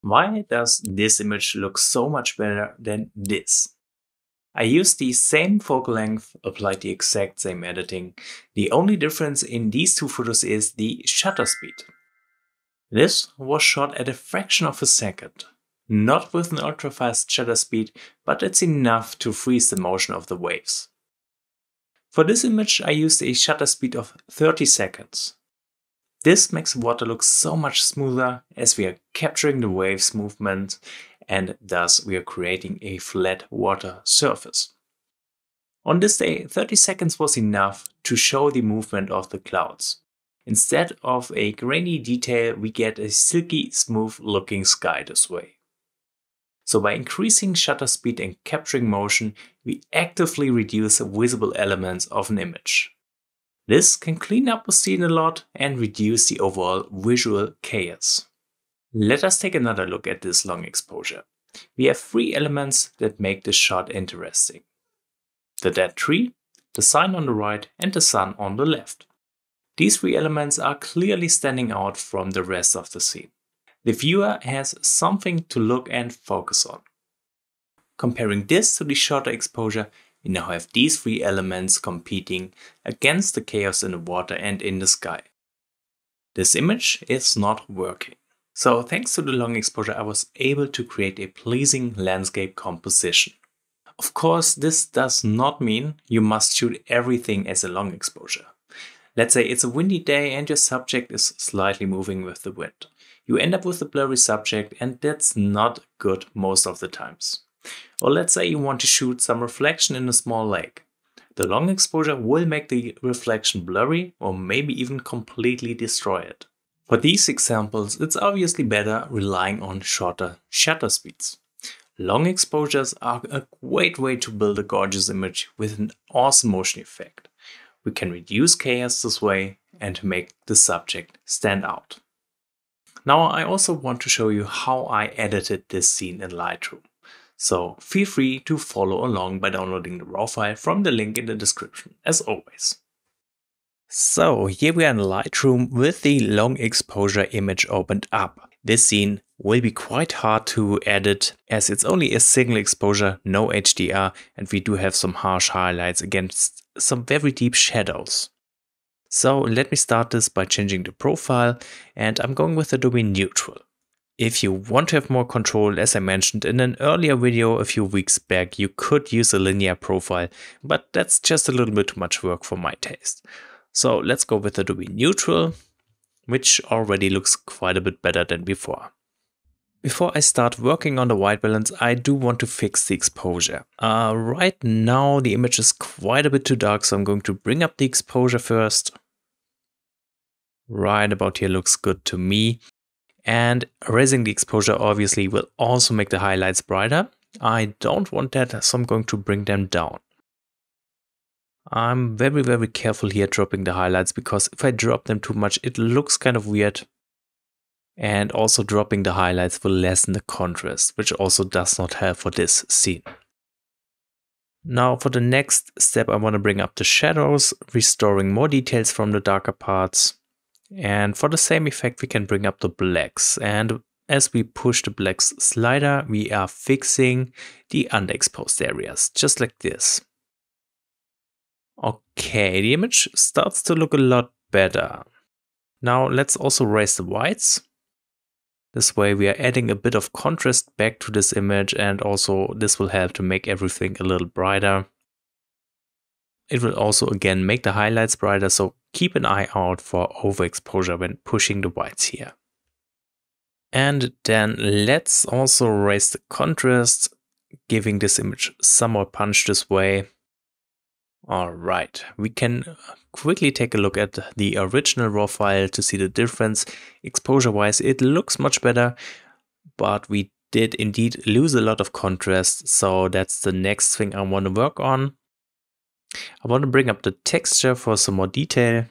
Why does this image look so much better than this? I used the same focal length, applied the exact same editing. The only difference in these two photos is the shutter speed. This was shot at a fraction of a second. Not with an ultra-fast shutter speed, but it's enough to freeze the motion of the waves. For this image I used a shutter speed of 30 seconds. This makes the water look so much smoother as we are capturing the waves movement and thus we are creating a flat water surface. On this day, 30 seconds was enough to show the movement of the clouds. Instead of a grainy detail, we get a silky, smooth looking sky this way. So by increasing shutter speed and capturing motion, we actively reduce the visible elements of an image. This can clean up the scene a lot and reduce the overall visual chaos. Let us take another look at this long exposure. We have three elements that make this shot interesting: the dead tree, the sign on the right, and the sun on the left. These three elements are clearly standing out from the rest of the scene. The viewer has something to look and focus on. Comparing this to the shorter exposure, we now have these three elements competing against the chaos in the water and in the sky. This image is not working. So thanks to the long exposure, I was able to create a pleasing landscape composition. Of course, this does not mean you must shoot everything as a long exposure. Let's say it's a windy day and your subject is slightly moving with the wind. You end up with a blurry subject and that's not good most of the times. Or let's say you want to shoot some reflection in a small lake. The long exposure will make the reflection blurry or maybe even completely destroy it. For these examples, it's obviously better relying on shorter shutter speeds. Long exposures are a great way to build a gorgeous image with an awesome motion effect. We can reduce chaos this way and make the subject stand out. Now I also want to show you how I edited this scene in Lightroom. So feel free to follow along by downloading the raw file from the link in the description, as always. So here we are in Lightroom with the long exposure image opened up. This scene will be quite hard to edit as it's only a single exposure, no HDR, and we do have some harsh highlights against some very deep shadows. So let me start this by changing the profile, and I'm going with Adobe Neutral. If you want to have more control, as I mentioned in an earlier video a few weeks back, you could use a linear profile, but that's just a little bit too much work for my taste. So let's go with Adobe Neutral, which already looks quite a bit better than before. Before I start working on the white balance, I do want to fix the exposure. Right now the image is quite a bit too dark, so I'm going to bring up the exposure first. Right about here looks good to me. And raising the exposure obviously will also make the highlights brighter. I don't want that, so I'm going to bring them down. I'm very careful here dropping the highlights, because if I drop them too much, it looks kind of weird. And also dropping the highlights will lessen the contrast, which also does not help for this scene. Now for the next step, I want to bring up the shadows, restoring more details from the darker parts. And for the same effect, we can bring up the blacks. And as we push the blacks slider, we are fixing the underexposed areas, just like this. Okay, the image starts to look a lot better. Now let's also raise the whites. This way we are adding a bit of contrast back to this image, and also this will help to make everything a little brighter. It will also again make the highlights brighter, so keep an eye out for overexposure when pushing the whites here. And then let's also raise the contrast, giving this image some more punch this way. Alright, we can quickly take a look at the original raw file to see the difference. Exposure wise it looks much better, but we did indeed lose a lot of contrast, so that's the next thing I want to work on. I want to bring up the texture for some more detail.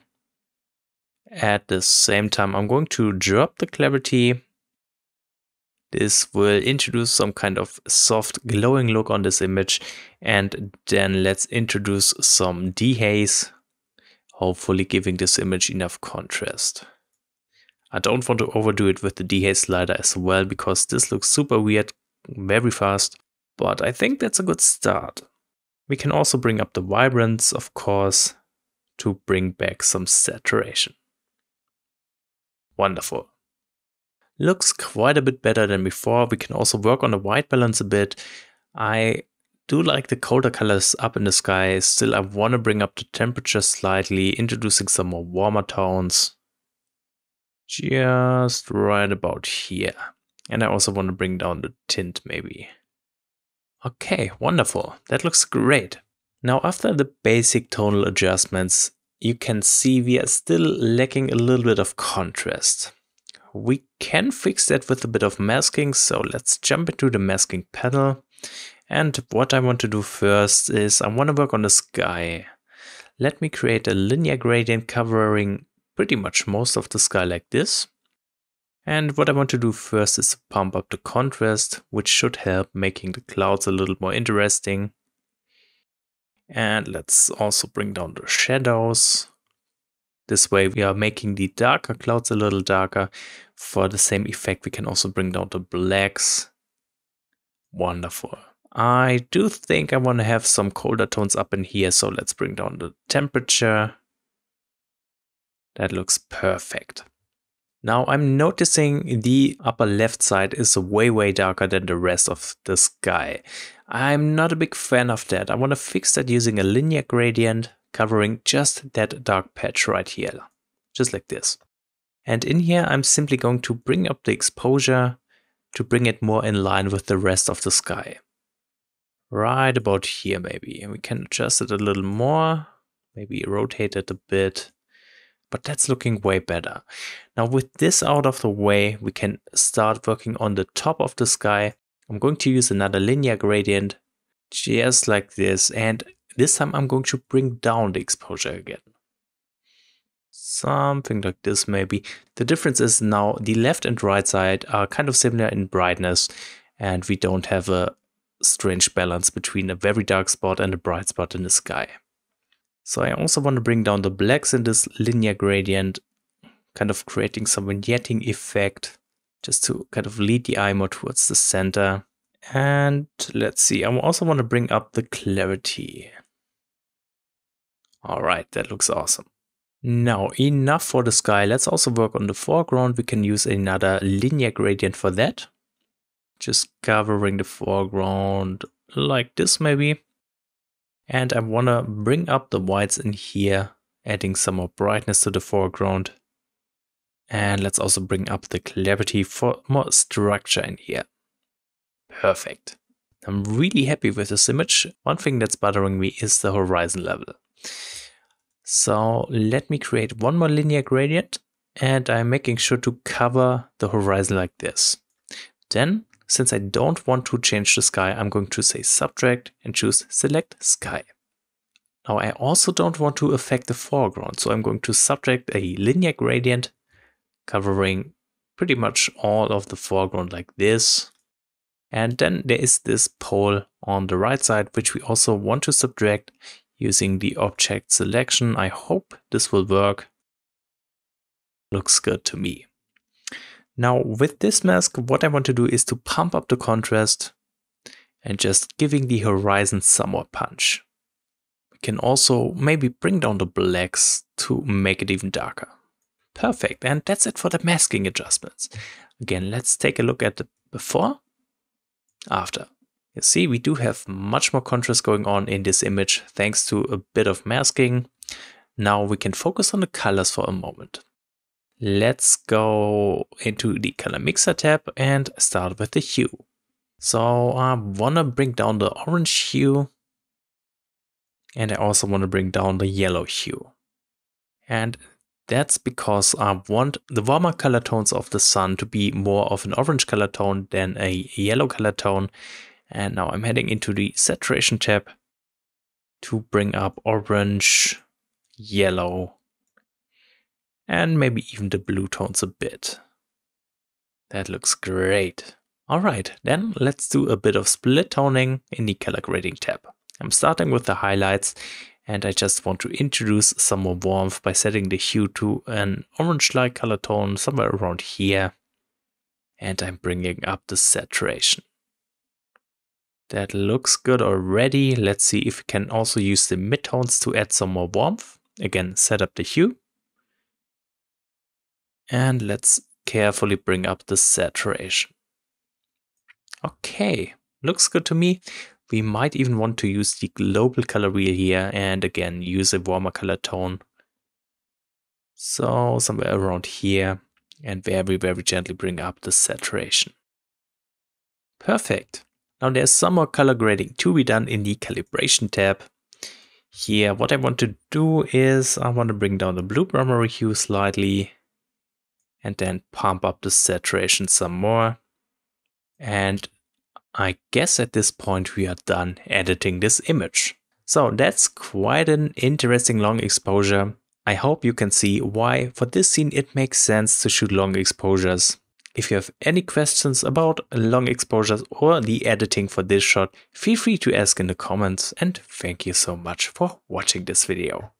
At the same time, I'm going to drop the clarity. This will introduce some kind of soft glowing look on this image, and then let's introduce some dehaze, hopefully giving this image enough contrast. I don't want to overdo it with the dehaze slider as well, because this looks super weird very fast, but I think that's a good start. We can also bring up the vibrance, of course, to bring back some saturation. Wonderful. Looks quite a bit better than before. We can also work on the white balance a bit. I do like the colder colors up in the sky. Still, I want to bring up the temperature slightly, introducing some more warmer tones. Just right about here. And I also want to bring down the tint maybe. Okay, wonderful. That looks great. Now, after the basic tonal adjustments, you can see we are still lacking a little bit of contrast. We can fix that with a bit of masking, so let's jump into the masking panel. And what I want to do first is I want to work on the sky. Let me create a linear gradient covering pretty much most of the sky like this. And what I want to do first is pump up the contrast, which should help making the clouds a little more interesting. And let's also bring down the shadows. This way we are making the darker clouds a little darker. For the same effect, we can also bring down the blacks. Wonderful. I do think I want to have some colder tones up in here, so let's bring down the temperature. That looks perfect. Now I'm noticing the upper left side is way darker than the rest of the sky. I'm not a big fan of that. I want to fix that using a linear gradient covering just that dark patch right here, just like this. And in here I'm simply going to bring up the exposure to bring it more in line with the rest of the sky. Right about here maybe. And we can adjust it a little more, maybe rotate it a bit. But that's looking way better. Now with this out of the way, we can start working on the top of the sky. I'm going to use another linear gradient, just like this. And this time I'm going to bring down the exposure again. Something like this maybe. The difference is now the left and right side are kind of similar in brightness. And we don't have a strange balance between a very dark spot and a bright spot in the sky. So I also want to bring down the blacks in this linear gradient, kind of creating some vignetting effect, just to kind of lead the eye more towards the center. And let's see, I also want to bring up the clarity. All right, that looks awesome. Now, enough for the sky. Let's also work on the foreground. We can use another linear gradient for that. Just covering the foreground like this maybe. And I want to bring up the whites in here, adding some more brightness to the foreground. And let's also bring up the clarity for more structure in here. Perfect. I'm really happy with this image. One thing that's bothering me is the horizon level. So let me create one more linear gradient, and I'm making sure to cover the horizon like this. Then, since I don't want to change the sky, I'm going to say subtract and choose select sky. Now I also don't want to affect the foreground, so I'm going to subtract a linear gradient covering pretty much all of the foreground like this. And then there is this pole on the right side, which we also want to subtract using the object selection. I hope this will work. Looks good to me. Now with this mask, what I want to do is to pump up the contrast and just giving the horizon some more punch. We can also maybe bring down the blacks to make it even darker. Perfect, and that's it for the masking adjustments. Again, let's take a look at the before, after. You see, we do have much more contrast going on in this image thanks to a bit of masking. Now we can focus on the colors for a moment. Let's go into the color mixer tab and start with the hue. So I want to bring down the orange hue, and I also want to bring down the yellow hue. And that's because I want the warmer color tones of the sun to be more of an orange color tone than a yellow color tone. And now I'm heading into the saturation tab to bring up orange, yellow, and maybe even the blue tones a bit. That looks great. Alright, then let's do a bit of split toning in the color grading tab. I'm starting with the highlights, And I just want to introduce some more warmth by setting the hue to an orange-like color tone somewhere around here. And I'm bringing up the saturation. That looks good already. Let's see if we can also use the midtones to add some more warmth. Again, set up the hue. And let's carefully bring up the saturation. Okay, looks good to me. We might even want to use the global color wheel here and again use a warmer color tone. So somewhere around here and very, very gently bring up the saturation. Perfect. Now there's some more color grading to be done in the calibration tab. Here, what I want to do is I want to bring down the blue primary hue slightly and then pump up the saturation some more. And I guess at this point we are done editing this image. So that's quite an interesting long exposure. I hope you can see why for this scene it makes sense to shoot long exposures. If you have any questions about long exposures or the editing for this shot, feel free to ask in the comments, and thank you so much for watching this video.